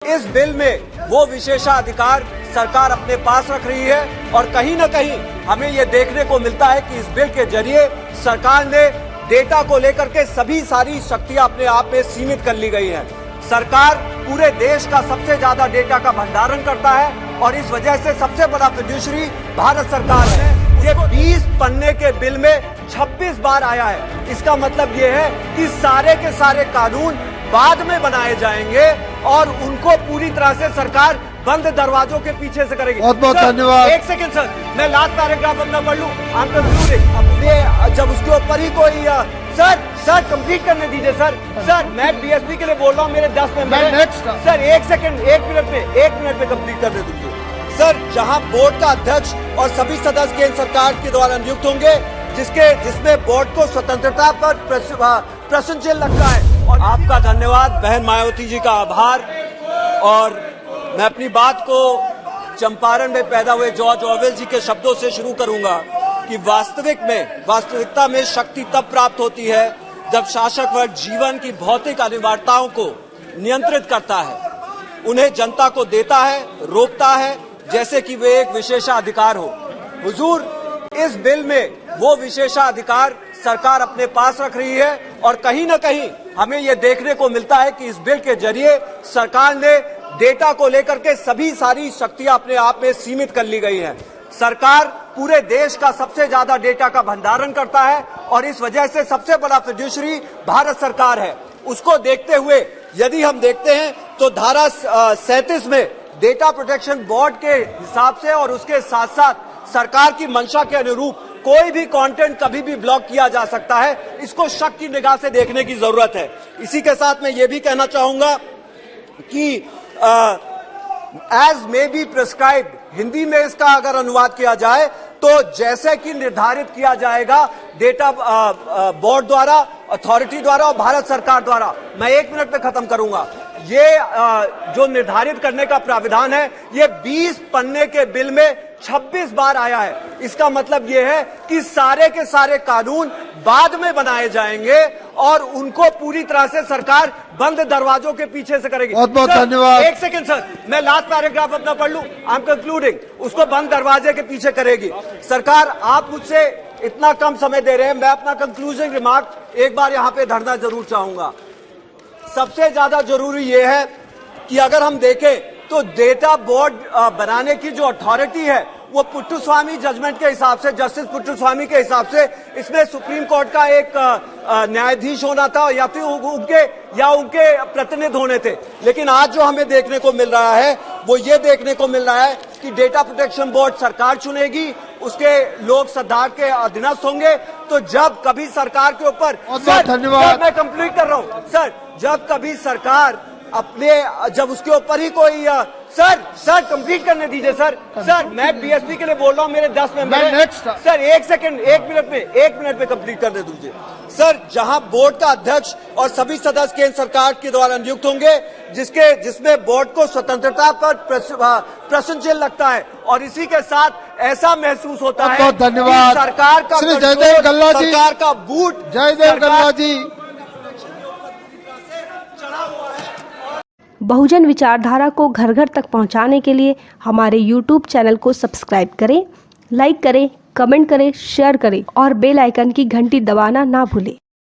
इस बिल में वो विशेषाधिकार सरकार अपने पास रख रही है और कहीं न कहीं हमें ये देखने को मिलता है कि इस बिल के जरिए सरकार ने डेटा को लेकर के सारी शक्तियां अपने आप में सीमित कर ली गई हैं। सरकार पूरे देश का सबसे ज्यादा डेटा का भंडारण करता है और इस वजह से सबसे बड़ा फिड्यूशरी भारत सरकार है। ये 20 पन्ने के बिल में 26 बार आया है। इसका मतलब ये है कि सारे के सारे कानून बाद में बनाए जाएंगे और उनको पूरी तरह से सरकार बंद दरवाजों के पीछे से करेगी। बहुत बहुत धन्यवाद। एक सेकंड सर, मैं लास्ट पैराग्राफ अपना पढ़ लूं। आप जब उसके ऊपर ही कोई सर कंप्लीट करने दीजिए सर मैं बीएसपी के लिए बोल रहा हूँ, मेरे 10 मेंबर सर एक सेकंड एक मिनट में कंप्लीट करने दीजिए सर। जहां बोर्ड का अध्यक्ष और सभी सदस्य केंद्र सरकार के द्वारा नियुक्त होंगे, जिसमें बोर्ड को स्वतंत्रता पर प्रश्न चिन्ह लगता है। और आपका धन्यवाद, बहन मायावती जी का आभार। और मैं अपनी बात को चंपारण में पैदा हुए जॉर्ज ऑरवेल जी के शब्दों से शुरू करूंगा कि वास्तविकता में शक्ति तब प्राप्त होती है जब शासक वर्ग जीवन की भौतिक अनिवार्यताओं को नियंत्रित करता है, उन्हें जनता को देता है, रोकता है, जैसे कि वे एक विशेषाधिकार हो। हुजूर, इस बिल में वो विशेषाधिकार सरकार अपने पास रख रही है और कहीं न कहीं हमें ये देखने को मिलता है कि इस बिल के जरिए सरकार ने डेटा को लेकर के सारी शक्तियां अपने आप में सीमित कर ली गई हैं। सरकार पूरे देश का सबसे ज्यादा डेटा का भंडारण करता है और इस वजह से सबसे बड़ा फिड्यूशरी भारत सरकार है। उसको देखते हुए यदि हम देखते हैं तो धारा 37 में डेटा प्रोटेक्शन बोर्ड के हिसाब से और उसके साथ साथ सरकार की मंशा के अनुरूप कोई भी कंटेंट कभी भी ब्लॉक किया जा सकता है। इसको शक की निगाह से देखने की जरूरत है। इसी के साथ मैं ये भी कहना चाहूंगा कि as may be prescribed, Hindi में इसका अगर अनुवाद किया जाए तो जैसे कि निर्धारित किया जाएगा डेटा बोर्ड द्वारा, अथॉरिटी द्वारा और भारत सरकार द्वारा। मैं 1 मिनट में खत्म करूंगा। ये जो निर्धारित करने का प्राविधान है, ये 20 पन्ने के बिल में 26 बार आया है। इसका मतलब ये है कि सारे के सारे कानून बाद में बनाए जाएंगे और उनको पूरी तरह से सरकार बंद दरवाजों के पीछे से करेगी। बहुत बहुत धन्यवाद। एक सेकंड सर, मैं लास्ट पैराग्राफ अपना पढ़ लूं। I am concluding. उसको बंद दरवाजे के पीछे करेगी सरकार। आप मुझसे इतना कम समय दे रहे हैं, मैं अपना कंक्लूजन रिमार्क एक बार यहां पे धरना जरूर चाहूंगा। सबसे ज्यादा जरूरी यह है कि अगर हम देखें तो डेटा बोर्ड बनाने की जो अथॉरिटी है वो पुट्टुस्वामी जजमेंट के हिसाब से, जस्टिस पुट्टुस्वामी के हिसाब से इसमें सुप्रीम कोर्ट का एक न्यायाधीश होना था या फिर उनके प्रतिनिधि होने थे। लेकिन आज जो हमें देखने को मिल रहा है वो ये देखने को मिल रहा है कि डेटा प्रोटेक्शन बोर्ड सरकार चुनेगी, उसके लोग सद्भाव के अधीनस्थ होंगे। तो जब कभी सरकार के ऊपर, धन्यवाद, मैं कंप्लीट कर रहा हूं सर, जब कभी सरकार जब उसके ऊपर ही कोई सर कंप्लीट करने दीजिए सर मैं बीएसपी के लिए बोल रहा हूँ, मेरे 10 मेंबर सर एक सेकंड एक मिनट में कंप्लीट करने दीजिए सर। जहां बोर्ड का अध्यक्ष और सभी सदस्य केंद्र सरकार के द्वारा नियुक्त होंगे, जिसमें बोर्ड को स्वतंत्रता पर प्रश्न चिन्ह लगता है और इसी के साथ ऐसा महसूस होता है कि सरकार का जयदेव गल्ला जी, सरकार का बूट, जयदेव गल्ला जी। बहुजन विचारधारा को घर घर तक पहुंचाने के लिए हमारे YouTube चैनल को सब्सक्राइब करें, लाइक करें, कमेंट करें, शेयर करें और बेल आइकन की घंटी दबाना ना भूलें।